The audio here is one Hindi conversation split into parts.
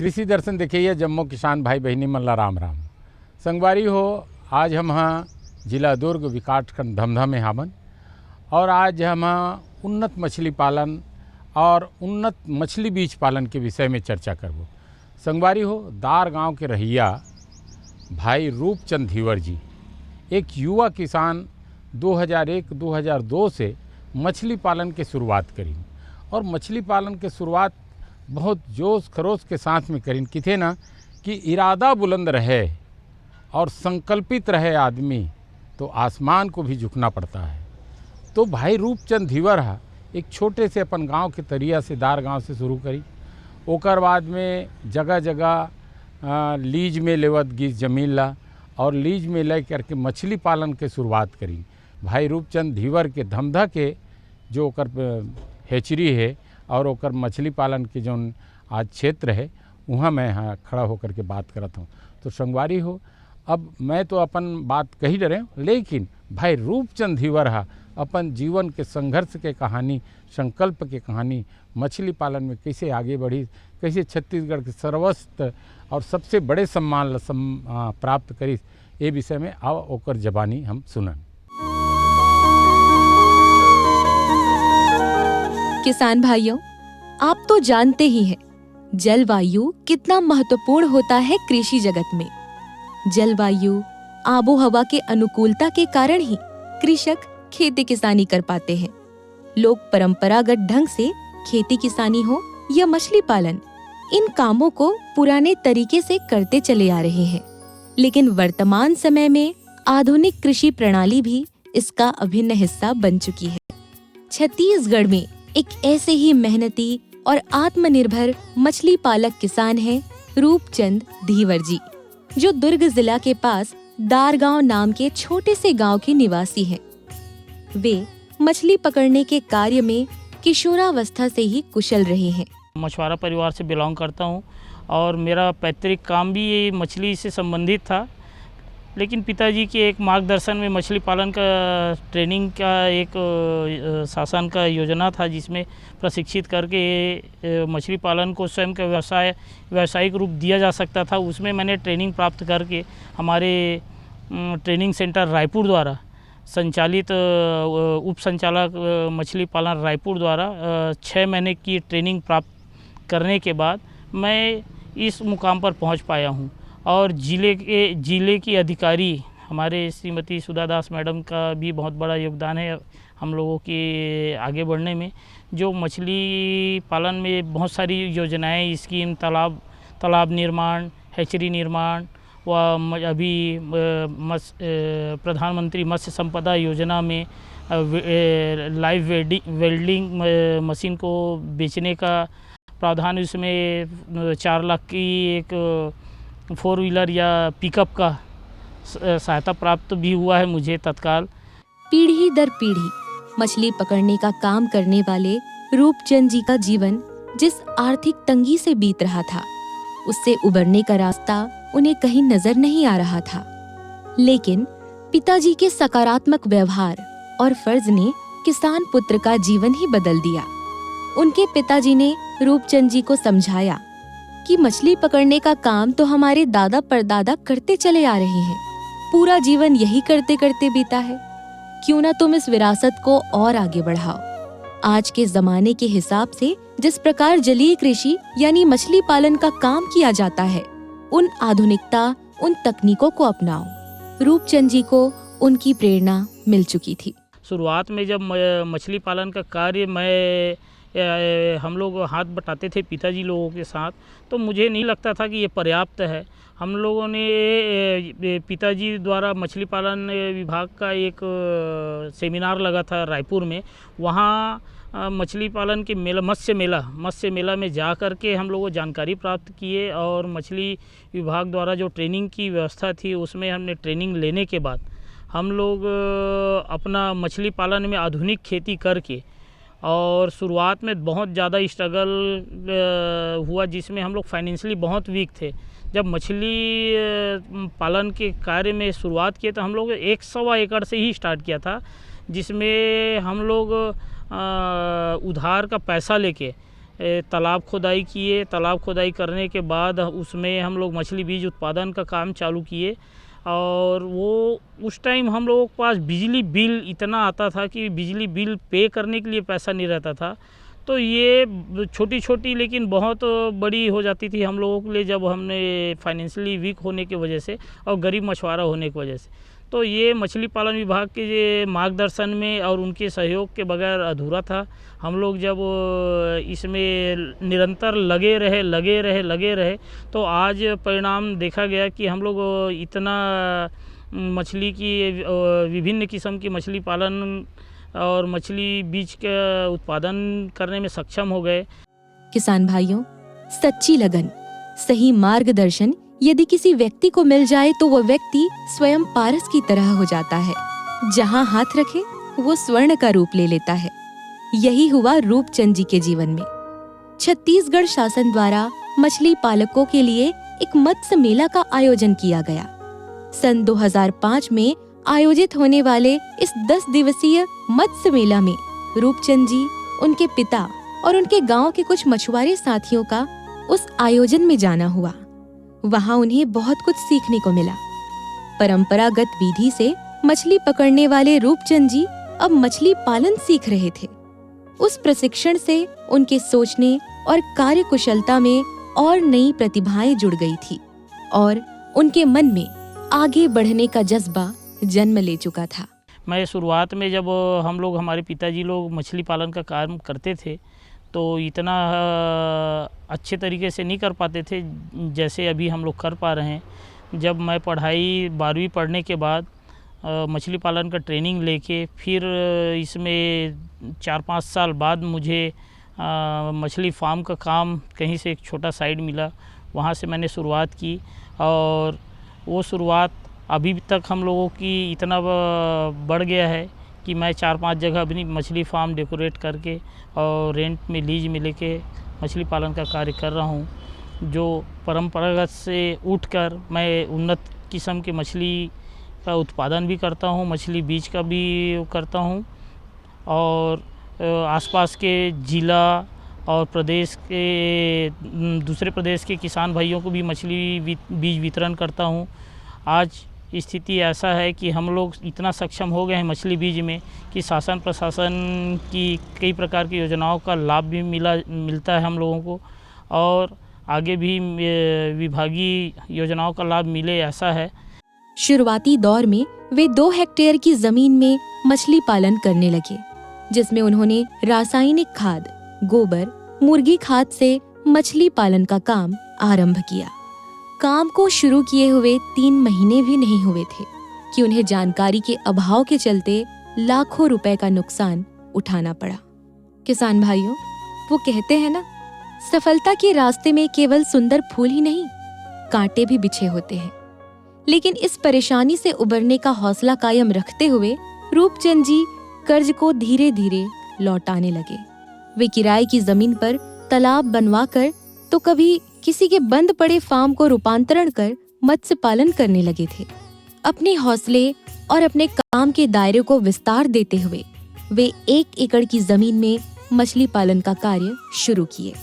कृषि दर्शन देखिए जम्मू किसान भाई बहनी मल्ला राम राम संगवारी हो। आज हम हाँ जिला दुर्ग विकासखंड धमधा में हावन और आज हम उन्नत मछली पालन और उन्नत मछली बीज पालन के विषय में चर्चा करबो। संगवारी हो दार गांव के रहिया भाई रूपचंद धीवर जी एक युवा किसान 2001-2002 से मछली पालन के शुरुआत करी और मछली पालन के शुरुआत बहुत जोश खरोश के साथ में करीन किथे ना कि इरादा बुलंद रहे और संकल्पित रहे आदमी तो आसमान को भी झुकना पड़ता है। तो भाई रूपचंद धीवर एक छोटे से अपन गांव के तरिया से दार गांव से शुरू करी। ओकर बाद में जगह जगह लीज में लेवत गिस जमीन ला और लीज में ले करके मछली पालन के शुरुआत करी। भाई रूपचंद धीवर के धमधा के जो ओकर हेचरी है और ओकर मछली पालन के जो आज क्षेत्र है वहाँ मैं यहाँ खड़ा होकर के बात करता हूँ। तो संगवारी हो अब मैं तो अपन बात कही डरे हूँ, लेकिन भाई रूपचंद धीवर अपन जीवन के संघर्ष के कहानी, संकल्प के कहानी, मछली पालन में कैसे आगे बढ़ी, कैसे छत्तीसगढ़ के सर्वोच्च और सबसे बड़े सम्मान प्राप्त करी, ये विषय में आओ ओकर जबानी हम सुनन। किसान भाइयों, आप तो जानते ही हैं जलवायु कितना महत्वपूर्ण होता है कृषि जगत में। जलवायु आबो हवा के अनुकूलता के कारण ही कृषक खेती किसानी कर पाते हैं। लोग परंपरागत ढंग से खेती किसानी हो या मछली पालन, इन कामों को पुराने तरीके से करते चले आ रहे हैं, लेकिन वर्तमान समय में आधुनिक कृषि प्रणाली भी इसका अभिन्न हिस्सा बन चुकी है। छत्तीसगढ़ में एक ऐसे ही मेहनती और आत्मनिर्भर मछली पालक किसान हैं रूपचंद धीवर जी, जो दुर्ग जिला के पास दारगांव नाम के छोटे से गांव के निवासी हैं। वे मछली पकड़ने के कार्य में किशोरावस्था से ही कुशल रहे हैं। मछुआरा परिवार से बिलोंग करता हूं और मेरा पैतृक काम भी ये मछली से संबंधित था, लेकिन पिताजी के एक मार्गदर्शन में मछली पालन का ट्रेनिंग का एक शासन का योजना था, जिसमें प्रशिक्षित करके मछली पालन को स्वयं का व्यावसायिक रूप दिया जा सकता था। उसमें मैंने ट्रेनिंग प्राप्त करके हमारे ट्रेनिंग सेंटर रायपुर द्वारा संचालित उप संचालक मछली पालन रायपुर द्वारा 6 महीने की ट्रेनिंग प्राप्त करने के बाद मैं इस मुकाम पर पहुंच पाया हूं। और जिले की अधिकारी हमारे श्रीमती सुधा दास मैडम का भी बहुत बड़ा योगदान है हम लोगों के आगे बढ़ने में। जो मछली पालन में बहुत सारी योजनाएं, स्कीम, तालाब निर्माण, हैचरी निर्माण व अभी प्रधानमंत्री मत्स्य संपदा योजना में लाइव वेल्डिंग मशीन को बेचने का प्रावधान, उसमें 4 लाख की एक 4 व्हीलर या पिकअप का सहायता प्राप्त भी हुआ है मुझे तत्काल। पीढ़ी दर पीढ़ी मछली पकड़ने का काम करने वाले रूपचंद जी का जीवन जिस आर्थिक तंगी से बीत रहा था, उससे उबरने का रास्ता उन्हें कहीं नजर नहीं आ रहा था। लेकिन पिताजी के सकारात्मक व्यवहार और फर्ज ने किसान पुत्र का जीवन ही बदल दिया। उनके पिताजी ने रूपचंद जी को समझाया कि मछली पकड़ने का काम तो हमारे दादा परदादा करते चले आ रहे हैं, पूरा जीवन यही करते करते बीता है, क्यों ना तुम इस विरासत को और आगे बढ़ाओ। आज के जमाने के हिसाब से जिस प्रकार जलीय कृषि यानी मछली पालन का काम किया जाता है, उन आधुनिकता, उन तकनीकों को अपनाओ। रूपचंद जी को उनकी प्रेरणा मिल चुकी थी। शुरुआत में जब मछली पालन का कार्य हम लोग हाथ बटाते थे पिताजी लोगों के साथ, तो मुझे नहीं लगता था कि ये पर्याप्त है। हम लोगों ने पिताजी द्वारा मछली पालन विभाग का एक सेमिनार लगा था रायपुर में, वहाँ मछली पालन के मत्स्य मेला में जा कर के हम लोगों को जानकारी प्राप्त किए और मछली विभाग द्वारा जो ट्रेनिंग की व्यवस्था थी उसमें हमने ट्रेनिंग लेने के बाद हम लोग अपना मछली पालन में आधुनिक खेती करके, और शुरुआत में बहुत ज़्यादा स्ट्रगल हुआ, जिसमें हम लोग फाइनेंशियली बहुत वीक थे। जब मछली पालन के कार्य में शुरुआत किए तो हम लोग 100 एकड़ से ही स्टार्ट किया था, जिसमें हम लोग उधार का पैसा लेके तालाब खुदाई किए। तालाब खुदाई करने के बाद उसमें हम लोग मछली बीज उत्पादन का काम चालू किए। और वो उस टाइम हम लोगों के पास बिजली बिल इतना आता था कि बिजली बिल पे करने के लिए पैसा नहीं रहता था। तो ये छोटी छोटी लेकिन बहुत बड़ी हो जाती थी हम लोगों के लिए, जब हमने फाइनेंशियली वीक होने की वजह से और गरीब मछुआरा होने की वजह से। तो ये मछली पालन विभाग के ये मार्गदर्शन में और उनके सहयोग के बगैर अधूरा था। हम लोग जब इसमें निरंतर लगे रहे तो आज परिणाम देखा गया कि हम लोग इतना मछली की विभिन्न किस्म की मछली पालन और मछली बीज का उत्पादन करने में सक्षम हो गए। किसान भाइयों, सच्ची लगन, सही मार्गदर्शन यदि किसी व्यक्ति को मिल जाए तो वह व्यक्ति स्वयं पारस की तरह हो जाता है। जहाँ हाथ रखे वो स्वर्ण का रूप ले लेता है। यही हुआ रूपचंद जी के जीवन में। छत्तीसगढ़ शासन द्वारा मछली पालकों के लिए एक मत्स्य मेला का आयोजन किया गया। सन 2005 में आयोजित होने वाले इस 10 दिवसीय मत्स्य मेला में रूपचंद जी, उनके पिता और उनके गांव के कुछ मछुआरे साथियों का उस आयोजन में जाना हुआ। वहां उन्हें बहुत कुछ सीखने को मिला। परंपरागत विधि से मछली पकड़ने वाले रूपचंद जी अब मछली पालन सीख रहे थे। उस प्रशिक्षण से उनके सोचने और कार्यकुशलता में और नई प्रतिभाएं जुड़ गई थी और उनके मन में आगे बढ़ने का जज्बा जन्म ले चुका था। मैं शुरुआत में जब हम लोग, हमारे पिताजी लोग मछली पालन का काम करते थे तो इतना अच्छे तरीके से नहीं कर पाते थे जैसे अभी हम लोग कर पा रहे हैं। जब मैं पढ़ाई 12वीं पढ़ने के बाद मछली पालन का ट्रेनिंग लेके फिर इसमें 4-5 साल बाद मुझे मछली फार्म का काम कहीं से एक छोटा साइड मिला, वहाँ से मैंने शुरुआत की। और वो शुरुआत अभी तक हम लोगों की इतना बढ़ गया है कि मैं 4-5 जगह अपनी मछली फार्म डेकोरेट करके और रेंट में लीज में लेके मछली पालन का कार्य कर रहा हूँ। जो परंपरागत से उठकर मैं उन्नत किस्म की मछली का उत्पादन भी करता हूँ, मछली बीज का भी करता हूँ और आसपास के ज़िला और प्रदेश के दूसरे प्रदेश के किसान भाइयों को भी मछली बीज वितरण करता हूँ। आज स्थिति ऐसा है कि हम लोग इतना सक्षम हो गए हैं मछली बीज में कि शासन प्रशासन की कई प्रकार की योजनाओं का लाभ भी मिलता है हम लोगों को और आगे भी विभागीय योजनाओं का लाभ मिले, ऐसा है। शुरुआती दौर में वे 2 हेक्टेयर की जमीन में मछली पालन करने लगे, जिसमें उन्होंने रासायनिक खाद, गोबर, मुर्गी खाद से मछली पालन का काम आरंभ किया। काम को शुरू किए हुए 3 महीने भी नहीं हुए थे कि उन्हें जानकारी के अभाव के चलते लाखों रुपए का नुकसान उठाना पड़ा। किसान भाइयों, वो कहते हैं ना, सफलता के रास्ते में केवल सुंदर फूल ही नहीं, कांटे भी बिछे होते हैं। लेकिन इस परेशानी से उबरने का हौसला कायम रखते हुए रूपचंद जी कर्ज को धीरे धीरे लौटाने लगे। वे किराए की जमीन पर तालाब बनवाकर तो कभी किसी के बंद पड़े फार्म को रूपांतरण कर मत्स्य पालन करने लगे थे। अपने हौसले और अपने काम के दायरे को विस्तार देते हुए वे 1 एकड़ की जमीन में मछली पालन का कार्य शुरू किए।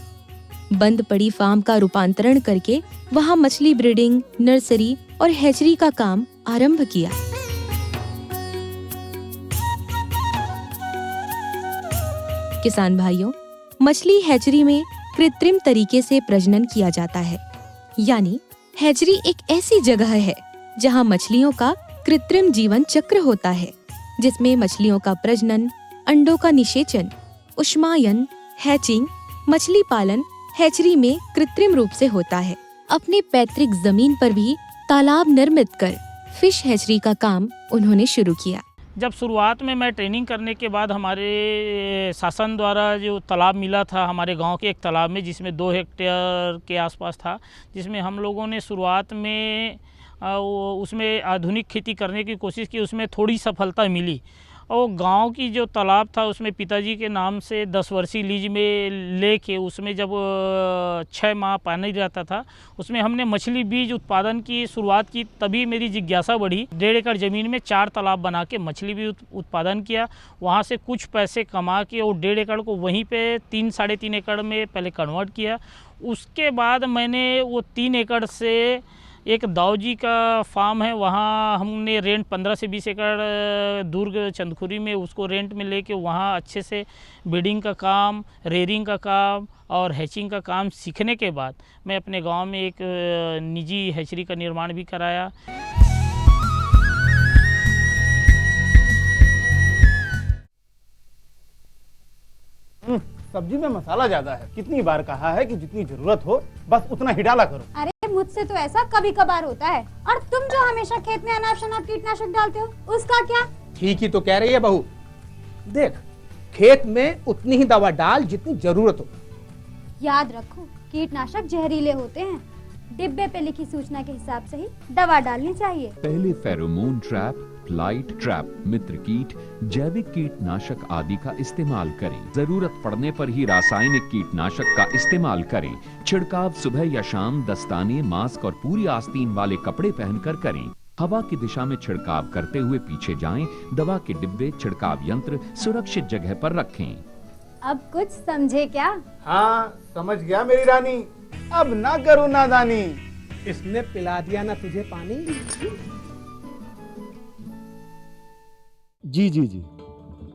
बंद पड़ी फार्म का रूपांतरण करके वहां मछली ब्रीडिंग, नर्सरी और हैचरी का काम आरंभ किया। किसान भाइयों, मछली हैचरी में कृत्रिम तरीके से प्रजनन किया जाता है। यानी हैचरी एक ऐसी जगह है जहां मछलियों का कृत्रिम जीवन चक्र होता है, जिसमें मछलियों का प्रजनन, अंडों का निषेचन, उष्मायन, हैचिंग, मछली पालन हैचरी में कृत्रिम रूप से होता है। अपने पैतृक जमीन पर भी तालाब निर्मित कर फिश हैचरी का काम उन्होंने शुरू किया। जब शुरुआत में मैं ट्रेनिंग करने के बाद हमारे शासन द्वारा जो तालाब मिला था हमारे गांव के एक तालाब में, जिसमें 2 हेक्टेयर के आसपास था, जिसमें हम लोगों ने शुरुआत में उसमें आधुनिक खेती करने की कोशिश की। उसमें थोड़ी सफलता मिली और गांव की जो तालाब था उसमें पिताजी के नाम से 10 वर्षीय लीज में लेके उसमें जब 6 माह पानी रहता था उसमें हमने मछली बीज उत्पादन की शुरुआत की। तभी मेरी जिज्ञासा बढ़ी। 1.5 एकड़ ज़मीन में 4 तालाब बना के मछली भी उत्पादन किया। वहाँ से कुछ पैसे कमा के और 1.5 एकड़ को वहीं पे 3-3.5 एकड़ में पहले कन्वर्ट किया। उसके बाद मैंने वो 3 एकड़ से एक दाऊजी का फार्म है, वहाँ हमने रेंट 15 से 20 एकड़ दुर्ग चंदखुरी में उसको रेंट में लेके वहाँ अच्छे से ब्रीडिंग का काम, रेयरिंग का काम और हैचिंग का काम सीखने के बाद मैं अपने गांव में एक निजी हैचरी का निर्माण भी कराया। सब्जी में मसाला ज्यादा है। कितनी बार कहा है कि जितनी जरूरत हो बस उतना ही डाला करो। अरे मुझसे तो ऐसा कभी कभार होता है। और तुम जो हमेशा खेत में अनाप शनाप कीटनाशक डालते हो उसका क्या? ठीक ही तो कह रही है बहू। देख, खेत में उतनी ही दवा डाल जितनी जरूरत हो। याद रखो, कीटनाशक जहरीले होते हैं। डिब्बे पे लिखी सूचना के हिसाब से ही दवा डालनी चाहिए। पहले फेरोमोन ट्रैप, फ्लाइट ट्रैप, मित्र कीट, जैविक कीटनाशक आदि का इस्तेमाल करें। जरूरत पड़ने पर ही रासायनिक कीटनाशक का इस्तेमाल करें। छिड़काव सुबह या शाम दस्ताने, मास्क और पूरी आस्तीन वाले कपड़े पहनकर करें। हवा की दिशा में छिड़काव करते हुए पीछे जाएं। दवा के डिब्बे, छिड़काव यंत्र सुरक्षित जगह पर रखें। अब कुछ समझे क्या? हाँ, समझ गया मेरी रानी। अब ना करो नादानी। इसने पिला दिया ना तुझे पानी। जी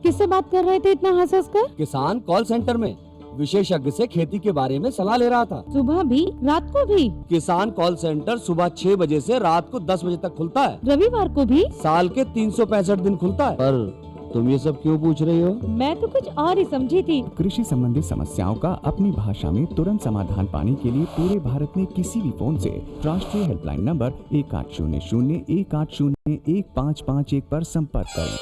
किससे बात कर रहे थे इतना हंस हंस कर? किसान कॉल सेंटर में विशेषज्ञ से खेती के बारे में सलाह ले रहा था। सुबह भी रात को भी? किसान कॉल सेंटर सुबह 6 बजे से रात को 10 बजे तक खुलता है। रविवार को भी? साल के 365 दिन खुलता है। पर तुम ये सब क्यों पूछ रही हो? मैं तो कुछ और ही समझी थी। कृषि संबंधी समस्याओं का अपनी भाषा में तुरंत समाधान पाने के लिए पूरे भारत में किसी भी फोन से राष्ट्रीय हेल्पलाइन नंबर 1800-180-1551 पर संपर्क करें।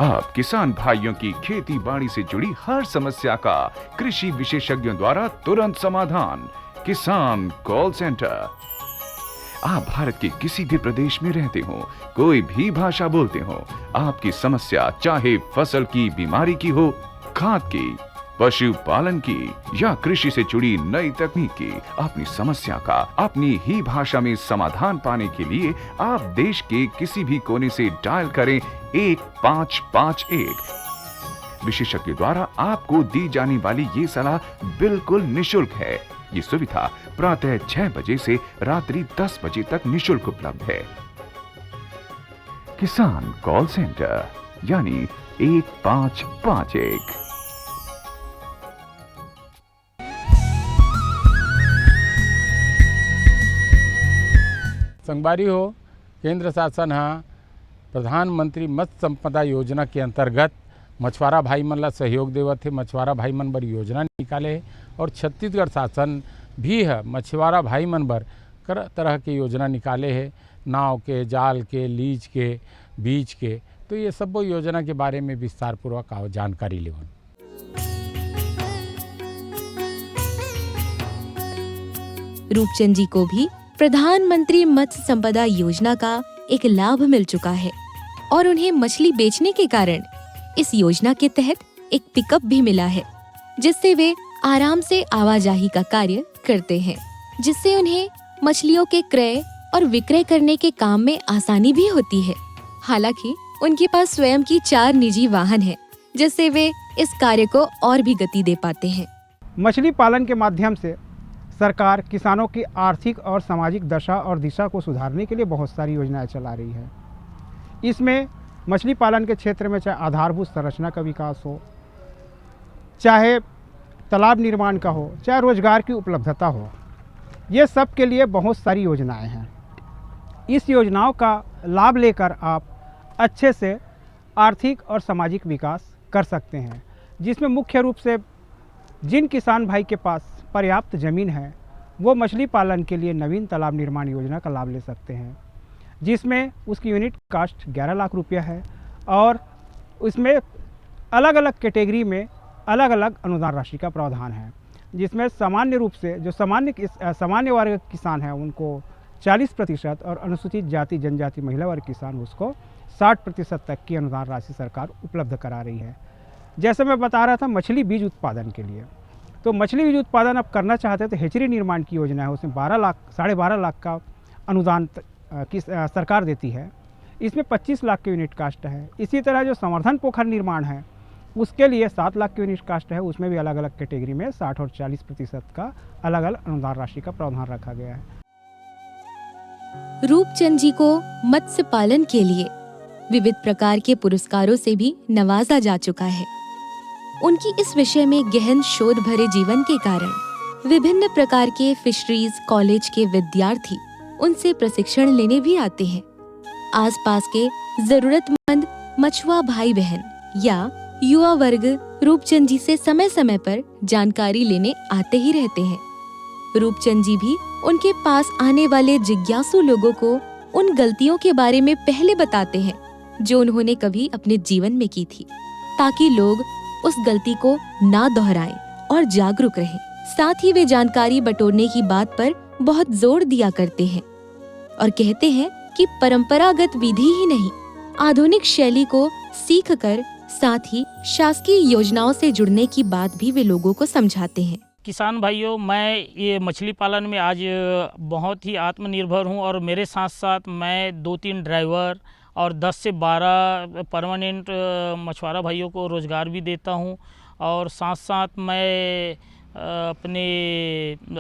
आप किसान भाइयों की खेती बाड़ी से जुड़ी हर समस्या का कृषि विशेषज्ञों द्वारा तुरंत समाधान। किसान कॉल सेंटर। आप भारत के किसी भी प्रदेश में रहते हो, कोई भी भाषा बोलते हो, आपकी समस्या चाहे फसल की बीमारी की हो, खाद की, पशुपालन की या कृषि से जुड़ी नई तकनीक की, अपनी समस्या का अपनी ही भाषा में समाधान पाने के लिए आप देश के किसी भी कोने से डायल करें 1551। विशेषज्ञ द्वारा आपको दी जाने वाली ये सलाह बिल्कुल निशुल्क है। ये सुविधा प्रातः 6 बजे से रात्रि 10 बजे तक निशुल्क उपलब्ध है। किसान कॉल सेंटर यानी 1551। संगवारी हो, केंद्र शासन हाँ प्रधानमंत्री मत्स्य संपदा योजना के अंतर्गत मछुआरा भाई मन ला सहयोग देवत है। मछुआरा भाई मन बर योजना निकाले है और छत्तीसगढ़ शासन भी है मछुआरा भाई मन बर तरह के योजना निकाले है, नाव के, जाल के, लीज के, बीज के। तो ये सब योजना के बारे में विस्तार पूर्वक जानकारी लेवन। रूपचंद जी को भी प्रधानमंत्री मत्स्य संपदा योजना का एक लाभ मिल चुका है और उन्हें मछली बेचने के कारण इस योजना के तहत एक पिकअप भी मिला है, जिससे वे आराम से आवाजाही का कार्य करते हैं, जिससे उन्हें मछलियों के क्रय और विक्रय करने के काम में आसानी भी होती है। हालांकि उनके पास स्वयं की 4 निजी वाहन हैं, जिससे वे इस कार्य को और भी गति दे पाते हैं। मछली पालन के माध्यम से सरकार किसानों की आर्थिक और सामाजिक दशा और दिशा को सुधारने के लिए बहुत सारी योजनाएं चला रही है। इसमें मछली पालन के क्षेत्र में चाहे आधारभूत संरचना का विकास हो, चाहे तालाब निर्माण का हो, चाहे रोजगार की उपलब्धता हो, ये सब के लिए बहुत सारी योजनाएं हैं। इस योजनाओं का लाभ लेकर आप अच्छे से आर्थिक और सामाजिक विकास कर सकते हैं, जिसमें मुख्य रूप से जिन किसान भाई के पास पर्याप्त ज़मीन है वो मछली पालन के लिए नवीन तालाब निर्माण योजना का लाभ ले सकते हैं, जिसमें उसकी यूनिट कास्ट 11 लाख रुपया है और उसमें अलग अलग कैटेगरी में अलग अलग अनुदान राशि का प्रावधान है, जिसमें सामान्य रूप से जो सामान्य वर्ग किसान हैं उनको 40% और अनुसूचित जाति जनजाति महिला वर्ग किसान उसको 60% तक की अनुदान राशि सरकार उपलब्ध करा रही है। जैसे मैं बता रहा था मछली बीज उत्पादन के लिए, तो मछली बीज उत्पादन आप करना चाहते हैं तो हेचरी निर्माण की योजना है, उसमें 12 लाख का अनुदान की सरकार देती है। इसमें 25 लाख के यूनिट कास्ट है। इसी तरह जो संवर्धन पोखर निर्माण है उसके लिए 7 लाख के यूनिट कास्ट है, उसमें भी अलग अलग कैटेगरी में 60 और 40% का अलग अलग अनुदान राशि का प्रावधान रखा गया है। रूपचंद जी को मत्स्य पालन के लिए विविध प्रकार के पुरस्कारों से भी नवाजा जा चुका है। उनकी इस विषय में गहन शोध भरे जीवन के कारण विभिन्न प्रकार के फिशरीज कॉलेज के विद्यार्थी उनसे प्रशिक्षण लेने भी आते हैं। आसपास के जरूरतमंद मछुआ भाई बहन या युवा वर्ग रूपचंद जी से समय समय पर जानकारी लेने आते ही रहते हैं। रूपचंद जी भी उनके पास आने वाले जिज्ञासु लोगों को उन गलतियों के बारे में पहले बताते हैं जो उन्होंने कभी अपने जीवन में की थी, ताकि लोग उस गलती को ना दोहराएं और जागरूक रहें। साथ ही वे जानकारी बटोरने की बात पर बहुत जोर दिया करते हैं और कहते हैं कि परंपरागत विधि ही नहीं, आधुनिक शैली को सीखकर साथ ही शासकीय योजनाओं से जुड़ने की बात भी वे लोगों को समझाते हैं। किसान भाइयों, मैं ये मछली पालन में आज बहुत ही आत्मनिर्भर हूँ और मेरे साथ साथ मैं 2-3 ड्राइवर और 10 से 12 परमानेंट मछुआरा भाइयों को रोज़गार भी देता हूँ। और साथ साथ मैं अपने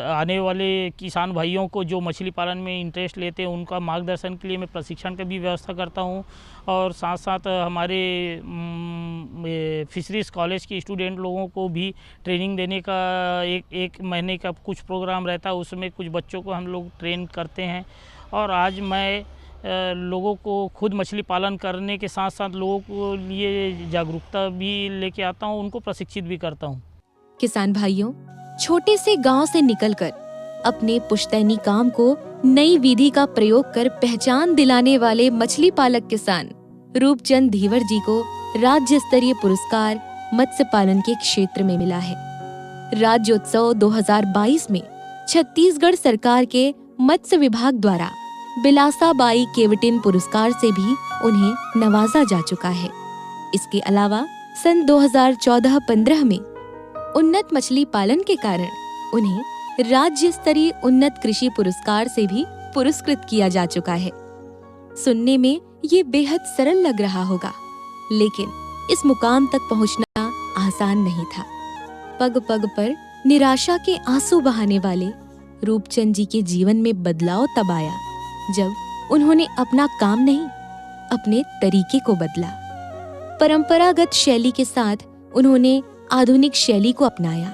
आने वाले किसान भाइयों को जो मछली पालन में इंटरेस्ट लेते हैं उनका मार्गदर्शन के लिए मैं प्रशिक्षण की भी व्यवस्था करता हूँ। और साथ साथ हमारे फिशरीज कॉलेज के स्टूडेंट लोगों को भी ट्रेनिंग देने का एक महीने का कुछ प्रोग्राम रहता है, उसमें कुछ बच्चों को हम लोग ट्रेन करते हैं। और आज मैं लोगों को खुद मछली पालन करने के साथ साथ लोगों को लिए जागरूकता भी लेके आता हूँ, उनको प्रशिक्षित भी करता हूँ। किसान भाइयों, छोटे से गांव से निकलकर अपने पुश्तैनी काम को नई विधि का प्रयोग कर पहचान दिलाने वाले मछली पालक किसान रूपचंद धीवर जी को राज्य स्तरीय पुरस्कार मत्स्य पालन के क्षेत्र में मिला है। राज्योत्सव 2022 में छत्तीसगढ़ सरकार के मत्स्य विभाग द्वारा बिलासाबाई केवटिन पुरस्कार से भी उन्हें नवाजा जा चुका है। इसके अलावा सन 2014-15 में उन्नत मछली पालन के कारण उन्हें राज्य स्तरीय उन्नत कृषि पुरस्कार से भी पुरस्कृत किया जा चुका है। सुनने में ये बेहद सरल लग रहा होगा, लेकिन इस मुकाम तक पहुंचना आसान नहीं था। पग पग पर निराशा के आंसू बहाने वाले रूपचंद जी के जीवन में बदलाव तब आया जब उन्होंने अपना काम नहीं, अपने तरीके को बदला। परंपरागत शैली के साथ उन्होंने आधुनिक शैली को अपनाया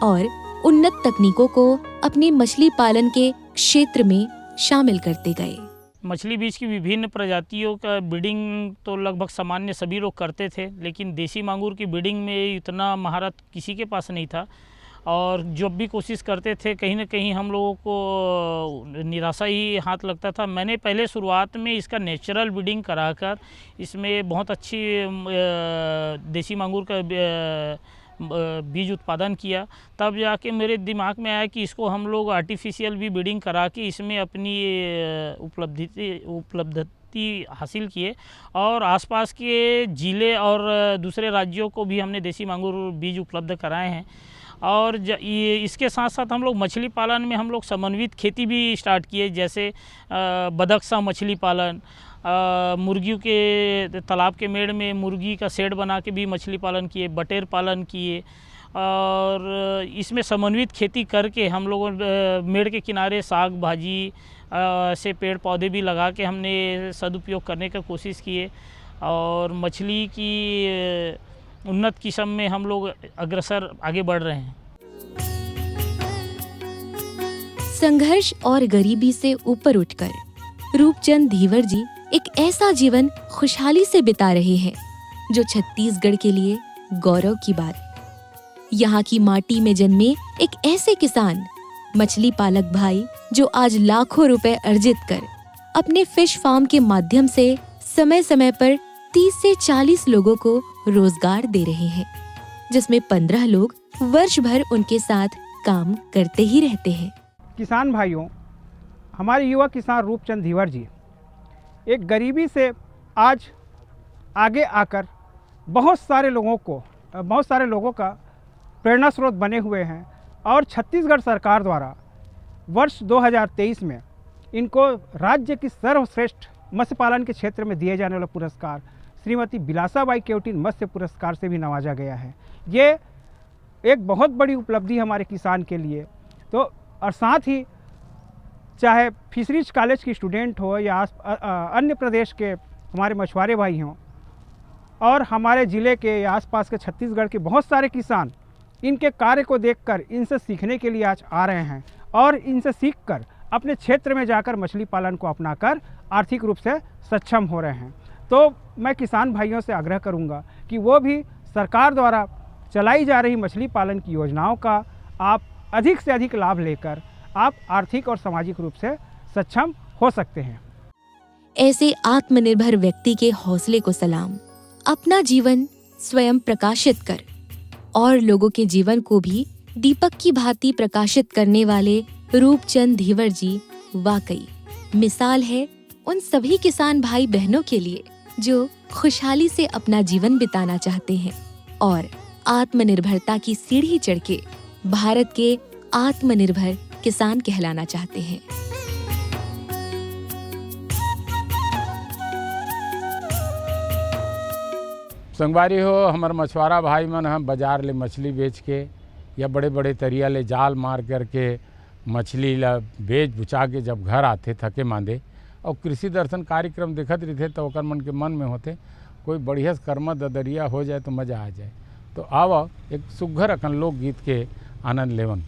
और उन्नत तकनीकों को अपने मछली पालन के क्षेत्र में शामिल करते गए। मछली बीज की विभिन्न प्रजातियों का ब्रीडिंग तो लगभग सामान्य सभी लोग करते थे, लेकिन देसी मांगुर की ब्रीडिंग में इतना महारत किसी के पास नहीं था। और जब भी कोशिश करते थे कहीं ना कहीं हम लोगों को निराशा ही हाथ लगता था। मैंने पहले शुरुआत में इसका नेचुरल ब्रीडिंग कराकर इसमें बहुत अच्छी देसी मांगुर का बीज उत्पादन किया। तब जाके मेरे दिमाग में आया कि इसको हम लोग आर्टिफिशियल भी ब्रीडिंग करा के इसमें अपनी उपलब्धि हासिल किए और आसपास के ज़िले और दूसरे राज्यों को भी हमने देसी मांगुर बीज उपलब्ध कराए हैं। और इसके साथ साथ हम लोग मछली पालन में हम लोग समन्वित खेती भी स्टार्ट किए, जैसे बदख्शा मछली पालन, मुर्गियों के तालाब के मेड़ में मुर्गी का शेड बना के भी मछली पालन किए, बटेर पालन किए। और इसमें समन्वित खेती करके हम लोगों मेड़ के किनारे साग भाजी से पेड़ पौधे भी लगा के हमने सदुपयोग करने का कोशिश किए। और मछली की उन्नत किस्म में हम लोग अग्रसर आगे बढ़ रहे हैं। संघर्ष और गरीबी से ऊपर उठकर रूपचंद धीवर जी एक ऐसा जीवन खुशहाली से बिता रहे हैं जो छत्तीसगढ़ के लिए गौरव की बात। यहाँ की माटी में जन्मे एक ऐसे किसान मछली पालक भाई जो आज लाखों रुपए अर्जित कर अपने फिश फार्म के माध्यम से समय समय पर 30 से 40 लोगों को रोजगार दे रहे हैं, जिसमें 15 लोग वर्ष भर उनके साथ काम करते ही रहते हैं। किसान भाइयों, हमारे युवा किसान रूपचंद धीवर जी एक गरीबी से आज आगे आकर बहुत सारे लोगों का प्रेरणा स्रोत बने हुए हैं और छत्तीसगढ़ सरकार द्वारा वर्ष 2023 में इनको राज्य की सर्वश्रेष्ठ मत्स्य पालन के क्षेत्र में दिए जाने वाला पुरस्कार श्रीमती बिलासाबाई केवटिन मत्स्य पुरस्कार से भी नवाजा गया है। ये एक बहुत बड़ी उपलब्धि हमारे किसान के लिए। तो और साथ ही चाहे फिशरीज कॉलेज की स्टूडेंट हो या अन्य प्रदेश के हमारे मछुआरे भाई हों और हमारे ज़िले के या आसपास के छत्तीसगढ़ के बहुत सारे किसान इनके कार्य को देखकर इनसे सीखने के लिए आज आ रहे हैं और इनसे सीखकर अपने क्षेत्र में जाकर मछली पालन को अपनाकर आर्थिक रूप से सक्षम हो रहे हैं। तो मैं किसान भाइयों से आग्रह करूंगा कि वो भी सरकार द्वारा चलाई जा रही मछली पालन की योजनाओं का आप अधिक से अधिक लाभ लेकर आप आर्थिक और सामाजिक रूप से सक्षम हो सकते हैं। ऐसे आत्मनिर्भर व्यक्ति के हौसले को सलाम। अपना जीवन स्वयं प्रकाशित कर और लोगों के जीवन को भी दीपक की भांति प्रकाशित करने वाले रूपचंद धीवर जी वाकई मिसाल है उन सभी किसान भाई बहनों के लिए जो खुशहाली से अपना जीवन बिताना चाहते हैं और आत्मनिर्भरता की सीढ़ी चढ़ के भारत के आत्मनिर्भर किसान कहलाना चाहते हैं। संगवारी हो हमार मछुआरा भाई मन हम बाजार ले मछली बेच के या बड़े बड़े तरिया ले जाल मार करके मछली ला बेच बुचा के जब घर आते थके मांदे और कृषि दर्शन कार्यक्रम देखत रहते तो ओकर मन के मन में होते कोई बढ़िया कर्म ददरिया हो जाए तो मज़ा आ जाए। तो आव एक सुघर अकन लोकगीत के आनंद लेवन।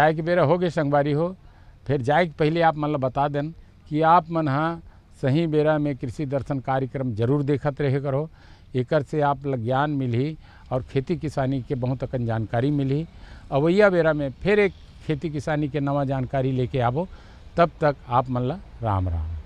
जाए के बेरा हो गए संगवारी हो, फिर जाए के पहले आप मन ला बता दें कि आप मन हाँ सही बेरा में कृषि दर्शन कार्यक्रम जरूर देखत रहे करो। एकर से आप ला ज्ञान मिली और खेती किसानी के बहुत अकन जानकारी मिली। अवैया बेरा में फिर एक खेती किसानी के नवा जानकारी लेके आवो। तब तक आप मन ला राम राम।